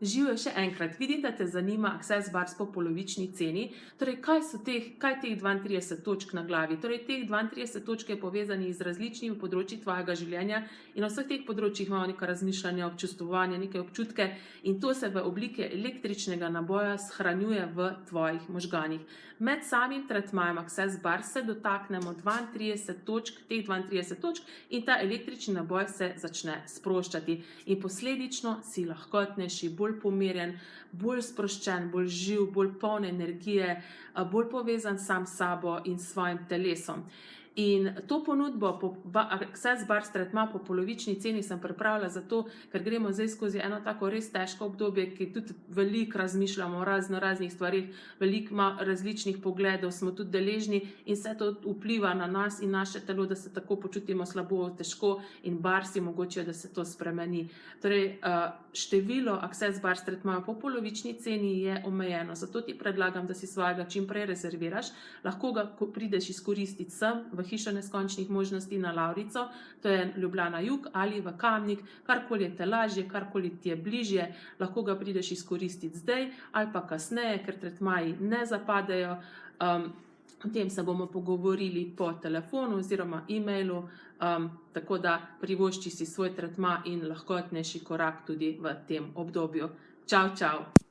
Živijo še enkrat. Vidim, da te zanima Access Bars po polovični ceni. Torej, kaj teh 32 točk na glavi? Torej, teh 32 točk je povezani z različnimi področji tvojega življenja in na vseh teh področjih imamo neka razmišljanja, občustvovanja, neke občutke in to se v obliki električnega naboja shranjuje v tvojih možganih. Med samim tretmajem Access Bars se dotaknemo 32 točk, teh 32 točk in ta električni naboj se začne sproščati in posledično si lahkotnejši, bolj pomirjen, bolj sproščen, bolj živ, bolj poln energije, bolj povezan sam s sabo in svojim telesom. In to ponudbo Access Bars tretma po polovični ceni sem pripravila zato, ker gremo zdaj skozi eno tako res težko obdobje, ki tudi veliko razmišljamo o raznih stvarih, veliko različnih pogledov smo tudi deležni in vse to vpliva na nas in naše telo, da se tako počutimo slabo, težko in Barsi mogoče, da se to spremeni. Torej, število Access Bars tretmaja po polovični ceni je omejeno, zato ti predlagam, da si svojega čim prej rezerviraš. Lahko ga prideš izkoristiti sem v Hišo neskončnih možnosti na Lavrico, to je Ljubljana jug, ali v Kamnik, karkoli je te lažje, karkoli ti je bližje, lahko ga prideš izkoristiti zdaj ali pa kasneje, ker tretmaji ne zapadejo. O tem se bomo pogovorili po telefonu oziroma e-mailu, tako da privošči si svoj tretma in lahkotnejši korak tudi v tem obdobju. Čau, čau!